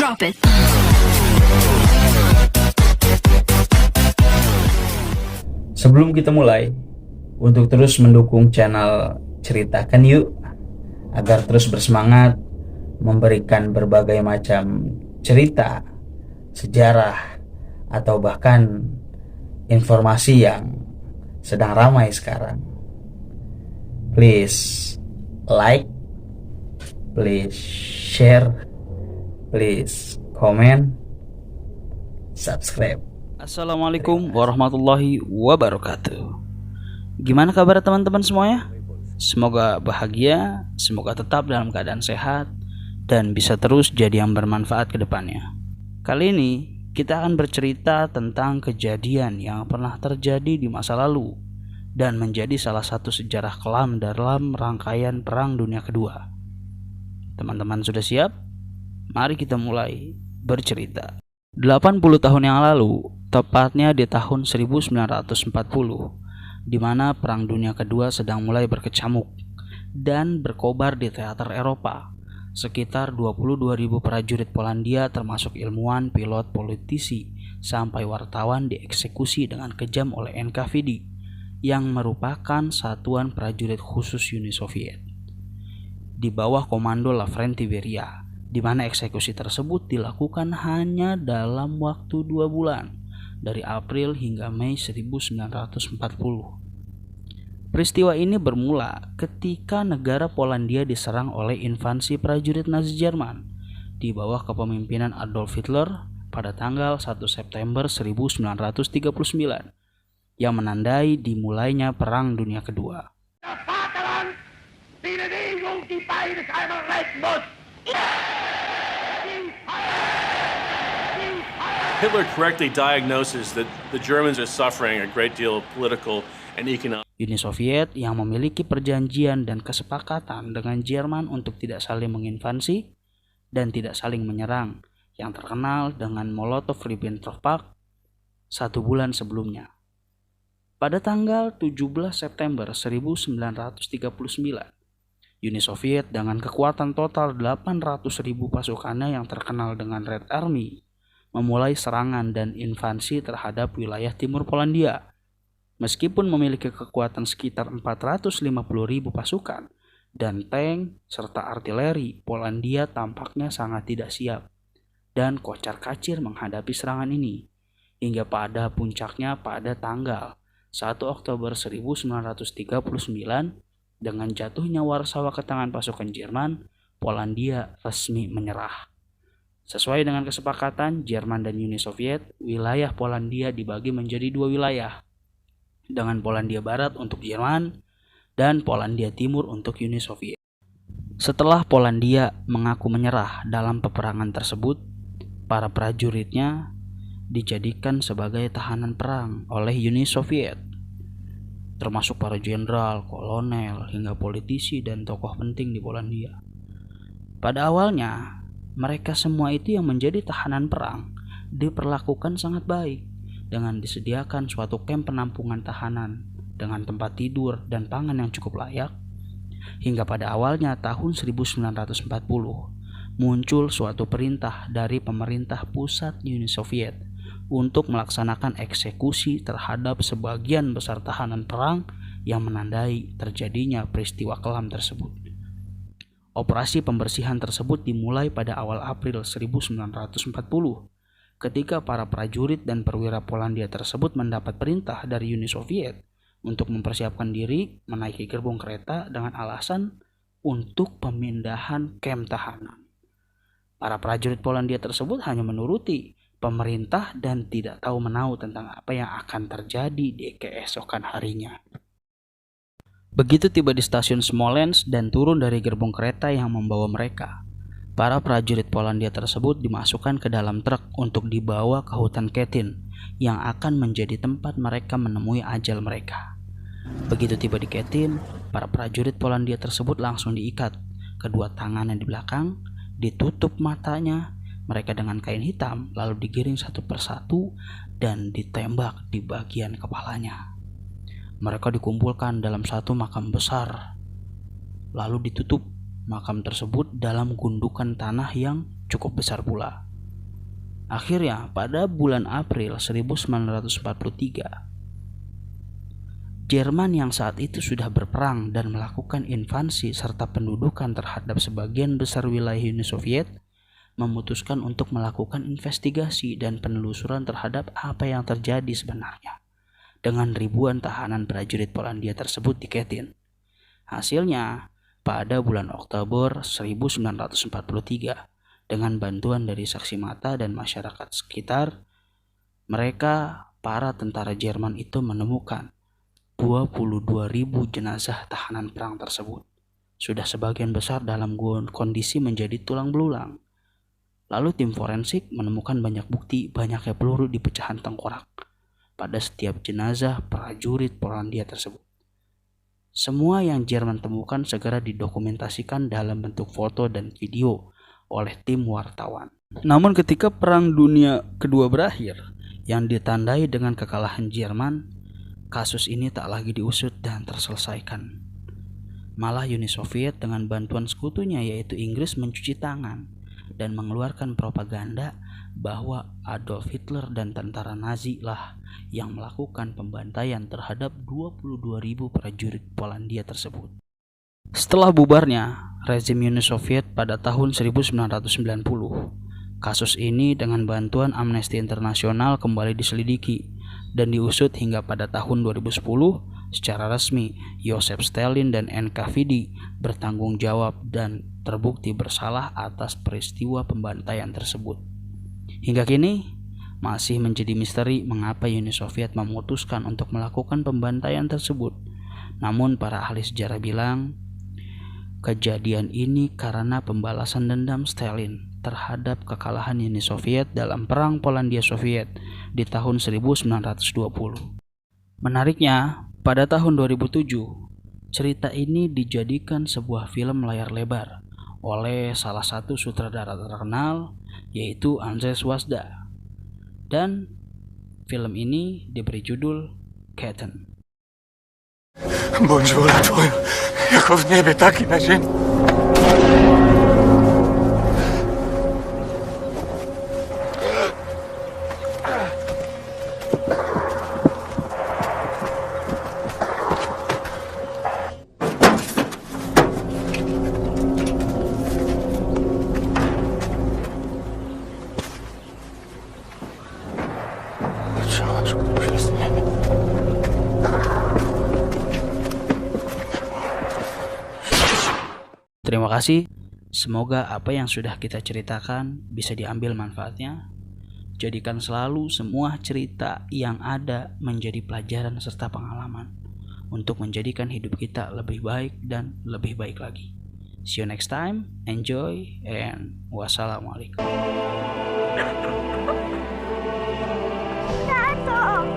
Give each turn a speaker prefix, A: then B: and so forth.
A: Drop it.
B: Sebelum kita mulai, untuk terus mendukung channel Ceritakan Yuk, agar terus bersemangat memberikan berbagai macam cerita, sejarah, atau bahkan informasi yang sedang ramai sekarang. Please like, please share, please comment, subscribe.
C: Assalamualaikum warahmatullahi wabarakatuh. Gimana kabar teman-teman semuanya? Semoga bahagia, semoga tetap dalam keadaan sehat, dan bisa terus jadi yang bermanfaat ke depannya. Kali ini kita akan bercerita tentang kejadian yang pernah terjadi di masa lalu dan menjadi salah satu sejarah kelam dalam rangkaian Perang Dunia Kedua. Teman-teman sudah siap? Mari kita mulai bercerita. 80 tahun yang lalu, tepatnya di tahun 1940, di mana Perang Dunia Kedua sedang mulai berkecamuk dan berkobar di teater Eropa. Sekitar 22.000 prajurit Polandia termasuk ilmuwan, pilot, politisi, sampai wartawan dieksekusi dengan kejam oleh NKVD yang merupakan satuan prajurit khusus Uni Soviet di bawah komando Lavrenti Beria, di mana eksekusi tersebut dilakukan hanya dalam waktu 2 bulan, dari April hingga Mei 1940. Peristiwa ini bermula ketika negara Polandia diserang oleh invasi prajurit Nazi Jerman di bawah kepemimpinan Adolf Hitler pada tanggal 1 September 1939 yang menandai dimulainya Perang Dunia Kedua.
D: Hitler correctly diagnoses that the Germans are suffering a great deal of political and economic.
C: Uni Soviet yang memiliki perjanjian dan kesepakatan dengan Jerman untuk tidak saling menginvasi dan tidak saling menyerang, yang terkenal dengan Molotov-Ribbentrop Pact 1 bulan sebelumnya. Pada tanggal 17 September 1939, Uni Soviet dengan kekuatan total 800.000 pasukannya yang terkenal dengan Red Army memulai serangan dan invasi terhadap wilayah timur Polandia. Meskipun memiliki kekuatan sekitar 450.000 pasukan dan tank serta artileri, Polandia tampaknya sangat tidak siap dan kocar-kacir menghadapi serangan ini. Hingga pada puncaknya pada tanggal 1 Oktober 1939, dengan jatuhnya Warsawa ke tangan pasukan Jerman, Polandia resmi menyerah. Sesuai dengan kesepakatan Jerman dan Uni Soviet, wilayah Polandia dibagi menjadi 2 wilayah, dengan Polandia Barat untuk Jerman dan Polandia Timur untuk Uni Soviet. Setelah Polandia mengaku menyerah dalam peperangan tersebut, para prajuritnya dijadikan sebagai tahanan perang oleh Uni Soviet, termasuk para jenderal, kolonel, hingga politisi dan tokoh penting di Polandia. Pada awalnya, mereka semua itu yang menjadi tahanan perang diperlakukan sangat baik dengan disediakan suatu kamp penampungan tahanan dengan tempat tidur dan pangan yang cukup layak. Hingga pada awalnya tahun 1940 muncul suatu perintah dari pemerintah pusat Uni Soviet untuk melaksanakan eksekusi terhadap sebagian besar tahanan perang yang menandai terjadinya peristiwa kelam tersebut. Operasi pembersihan tersebut dimulai pada awal April 1940 ketika para prajurit dan perwira Polandia tersebut mendapat perintah dari Uni Soviet untuk mempersiapkan diri menaiki gerbong kereta dengan alasan untuk pemindahan kamp tahanan. Para prajurit Polandia tersebut hanya menuruti pemerintah dan tidak tahu menahu tentang apa yang akan terjadi di keesokan harinya. Begitu tiba di stasiun Smolensk dan turun dari gerbong kereta yang membawa mereka, para prajurit Polandia tersebut dimasukkan ke dalam truk untuk dibawa ke hutan Katyn yang akan menjadi tempat mereka menemui ajal mereka. Begitu tiba di Katyn, para prajurit Polandia tersebut langsung diikat, kedua tangannya di belakang, ditutup matanya, mereka dengan kain hitam, lalu digiring satu persatu dan ditembak di bagian kepalanya. Mereka dikumpulkan dalam satu makam besar, lalu ditutup makam tersebut dalam gundukan tanah yang cukup besar pula. Akhirnya, pada bulan April 1943, Jerman yang saat itu sudah berperang dan melakukan invasi serta pendudukan terhadap sebagian besar wilayah Uni Soviet memutuskan untuk melakukan investigasi dan penelusuran terhadap apa yang terjadi sebenarnya dengan ribuan tahanan prajurit Polandia tersebut di Katyn. Hasilnya, pada bulan Oktober 1943, dengan bantuan dari saksi mata dan masyarakat sekitar, para tentara Jerman itu menemukan 22.000 jenazah tahanan perang tersebut. Sudah sebagian besar dalam kondisi menjadi tulang belulang. Lalu tim forensik menemukan banyak bukti banyaknya peluru di pecahan tengkorak pada setiap jenazah prajurit Polandia tersebut. Semua yang Jerman temukan segera didokumentasikan dalam bentuk foto dan video oleh tim wartawan. Namun ketika Perang Dunia Kedua berakhir, yang ditandai dengan kekalahan Jerman, kasus ini tak lagi diusut dan terselesaikan. Malah Uni Soviet dengan bantuan sekutunya yaitu Inggris mencuci tangan dan mengeluarkan propaganda bahwa Adolf Hitler dan tentara Nazi lah yang melakukan pembantaian terhadap 22.000 prajurit Polandia tersebut. Setelah bubarnya rezim Uni Soviet pada tahun 1990, kasus ini dengan bantuan Amnesty Internasional kembali diselidiki dan diusut hingga pada tahun 2010 secara resmi Joseph Stalin dan NKVD bertanggung jawab dan terbukti bersalah atas peristiwa pembantaian tersebut. Hingga kini masih menjadi misteri mengapa Uni Soviet memutuskan untuk melakukan pembantaian tersebut. Namun para ahli sejarah bilang kejadian ini karena pembalasan dendam Stalin terhadap kekalahan Uni Soviet dalam Perang Polandia Soviet di tahun 1920. Menariknya, pada tahun 2007, cerita ini dijadikan sebuah film layar lebar oleh salah satu sutradara terkenal yaitu Andrzej Wajda. Dan film ini diberi judul Katyn.
A: Bądź wola Twoja, jako w niebie, tak i na ziemi.
C: Terima kasih. Semoga apa yang sudah kita ceritakan bisa diambil manfaatnya. Jadikan selalu semua cerita yang ada menjadi pelajaran serta pengalaman untuk menjadikan hidup kita lebih baik dan lebih baik lagi. See you next time. Enjoy and wassalamualaikum.
E: Tato!